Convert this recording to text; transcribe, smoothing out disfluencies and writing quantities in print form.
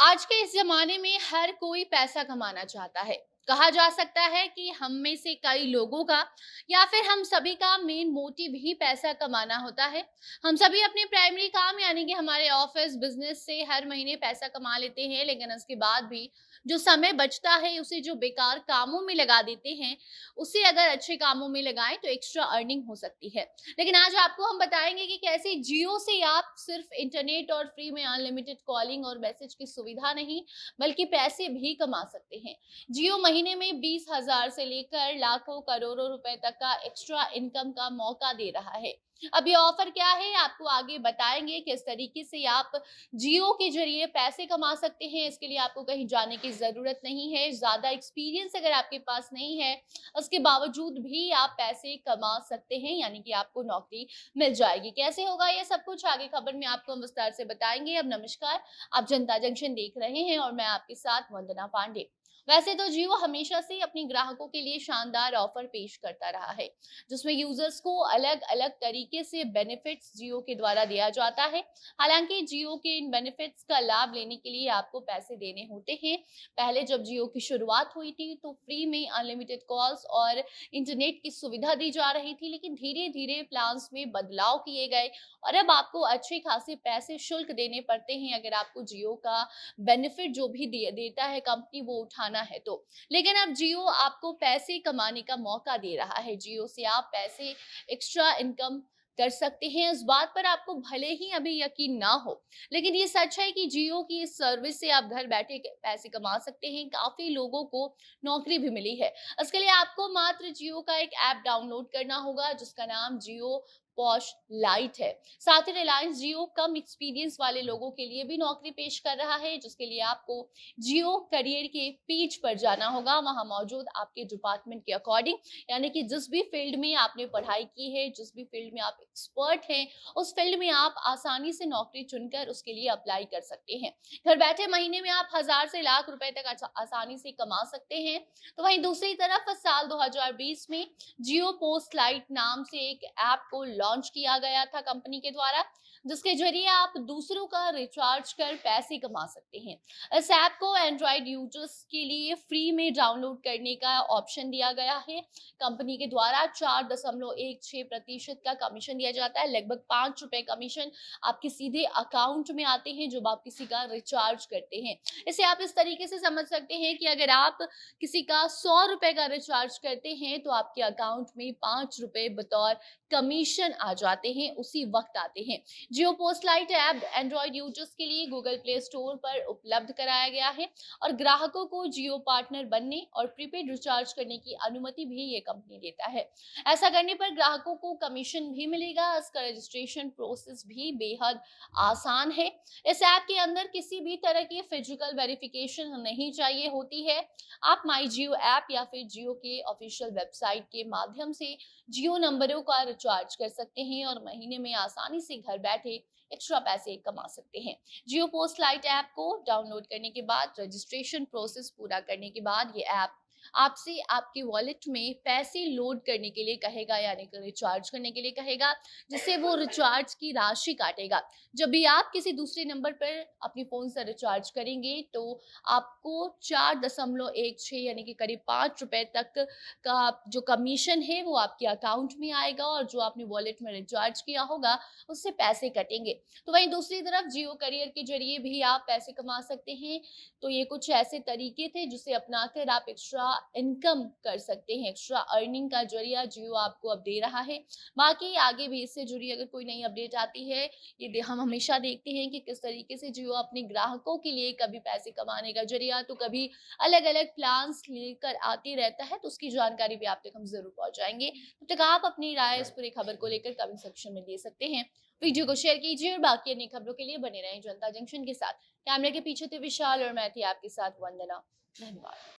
आज के इस जमाने में हर कोई पैसा कमाना चाहता है। कहा जा सकता है कि हम में से कई लोगों का या फिर हम सभी का मेन मोटिव ही पैसा कमाना होता है। हम सभी अपने प्राइमरी काम यानी कि हमारे ऑफिस बिजनेस से हर महीने पैसा कमा लेते हैं, लेकिन उसके बाद भी जो समय बचता है उसे जो बेकार कामों में लगा देते हैं, उसे अगर अच्छे कामों में लगाएं तो एक्स्ट्रा अर्निंग हो सकती है। लेकिन आज आपको हम बताएंगे कि कैसे जियो से आप सिर्फ इंटरनेट और फ्री में अनलिमिटेड कॉलिंग और मैसेज की सुविधा नहीं बल्कि पैसे भी कमा सकते हैं। जियो महीने में 20,000 से लेकर लाखों करोड़ों रुपए तक का एक्स्ट्रा इनकम का मौका दे रहा है। अब ये ऑफर क्या है आपको आगे बताएंगे, किस तरीके से आप जियो के जरिए पैसे कमा सकते हैं। इसके लिए आपको कहीं जाने की जरूरत नहीं है, ज्यादा एक्सपीरियंस अगर आपके पास नहीं है उसके बावजूद भी आप पैसे कमा सकते हैं, यानी कि आपको नौकरी मिल जाएगी। कैसे होगा ये सब कुछ आगे खबर में आपको हम विस्तार से बताएंगे। अब नमस्कार, आप जनता जंक्शन देख रहे हैं और मैं आपके साथ वंदना पांडे। वैसे तो जियो हमेशा से अपने ग्राहकों के लिए शानदार ऑफर पेश करता रहा है, जिसमें यूजर्स को अलग अलग तरीके से बेनिफिट्स जियो के द्वारा दिया जाता है। हालांकि जियो के इन बेनिफिट्स का लाभ लेने के लिए आपको पैसे देने होते हैं। पहले जब जियो की शुरुआत हुई थी तो फ्री में अनलिमिटेड कॉल्स और इंटरनेट की सुविधा दी जा रही थी, लेकिन धीरे धीरे प्लान्स में बदलाव किए गए और अब आपको अच्छे खासे पैसे शुल्क देने पड़ते हैं अगर आपको जियो का बेनिफिट जो भी देता है कंपनी वो उठाना है तो। लेकिन अब जियो आपको पैसे कमाने का मौका दे रहा है। जियो से आप पैसे एक्स्ट्रा इनकम कर सकते हैं। इस बात पर आपको भले ही अभी यकीन ना हो, लेकिन ये सच है कि जियो की इस सर्विस से आप घर बैठे पैसे कमा सकते हैं। काफी लोगों को नौकरी भी मिली है। इसके लिए आपको मात्र जियो का एक ऐप डाउनलोड करना होगा जिसका नाम जियो पॉश लाइट है। साथ ही रिलायंस जियो कम एक्सपीरियंस वाले लोगों के लिए भी नौकरी पेश कर रहा है, जिसके लिए आपको जियो करियर के पेज पर जाना होगा। वहां मौजूद आपके डिपार्टमेंट के अकॉर्डिंग, यानी कि जिस भी फील्ड में आपने पढ़ाई की है, जिस भी फील्ड में आप एक्सपर्ट हैं, उस फील्ड में आप आसानी से नौकरी चुनकर उसके लिए अप्लाई कर सकते हैं। घर बैठे महीने में आप 1,000 से लाख रुपए तक आसानी से कमा सकते हैं। तो वहीं दूसरी तरफ साल 2020 में जियो पोस्ट लाइट नाम से एक ऐप को लॉन्च किया गया था कंपनी के द्वारा, जिसके जरिए आप दूसरों का रिचार्ज कर पैसे कमा सकते हैं। इस ऐप को एंड्रॉइड यूजर्स के लिए फ्री में डाउनलोड करने का ऑप्शन दिया गया है। कंपनी के द्वारा 4.16% का कमीशन दिया जाता है। लगभग ₹5 कमीशन आपके सीधे अकाउंट में आते हैं जब आप किसी का रिचार्ज करते हैं। इसे आप इस तरीके से समझ सकते हैं कि अगर आप किसी का ₹100 का रिचार्ज करते हैं तो आपके अकाउंट में ₹5 बतौर कमीशन आ जाते हैं, उसी वक्त आते हैं। Jio post lite app Android users के लिए गूगल प्ले स्टोर पर उपलब्ध कराया गया है और ग्राहकों को जियो पार्टनर बनने और प्रीपेड रिचार्ज करने की अनुमति भी ये कंपनी देता है। ऐसा करने पर ग्राहकों को कमीशन भी मिलेगा। इसका रजिस्ट्रेशन प्रोसेस भी बेहद आसान है। इस ऐप के अंदर किसी भी तरह की फिजिकल वेरिफिकेशन नहीं चाहिए होती है। आप माई जियो ऐप या फिर जियो के ऑफिशियल वेबसाइट के माध्यम से जियो नंबरों का रिचार्ज कर सकते हैं और महीने में आसानी से घर बैठे एक्स्ट्रा पैसे कमा सकते हैं। जियो पोस्ट लाइट ऐप को डाउनलोड करने के बाद रजिस्ट्रेशन प्रोसेस पूरा करने के बाद ये ऐप आपसे आपके वॉलेट में पैसे लोड करने के लिए कहेगा, यानी कि रिचार्ज करने के लिए कहेगा, जिससे वो रिचार्ज की राशि काटेगा। जब भी आप किसी दूसरे नंबर पर अपने फोन से रिचार्ज करेंगे तो आपको 4.16 यानी कि करीब ₹5 तक का जो कमीशन है वो आपके अकाउंट में आएगा और जो आपने वॉलेट में रिचार्ज किया होगा उससे पैसे कटेंगे। तो वहीं दूसरी तरफ जियो करियर के जरिए भी आप पैसे कमा सकते हैं। तो ये कुछ ऐसे तरीके थे जिसे अपनाकर आप एक्स्ट्रा इनकम कर सकते हैं। एक्स्ट्रा अर्निंग का जरिया जियो आपको अब दे रहा है। बाकी आगे भी इससे जुड़ी अगर कोई नई अपडेट आती है, हम हमेशा देखते हैं कि किस तरीके से जियो अपने ग्राहकों के लिए कभी पैसे कमाने का जरिया तो कभी अलग अलग प्लान्स लेकर आते रहता है, तो उसकी जानकारी भी आप तक हम जरूर पहुंचाएंगे। तब तक आप अपनी राय इस पूरी खबर को लेकर कमेंट सेक्शन में दे सकते हैं। वीडियो को शेयर कीजिए और बाकी अन्य खबरों के लिए बने रहें जनता जंक्शन के साथ। कैमरे के पीछे थे विशाल और मैं थी आपके साथ वंदना। धन्यवाद।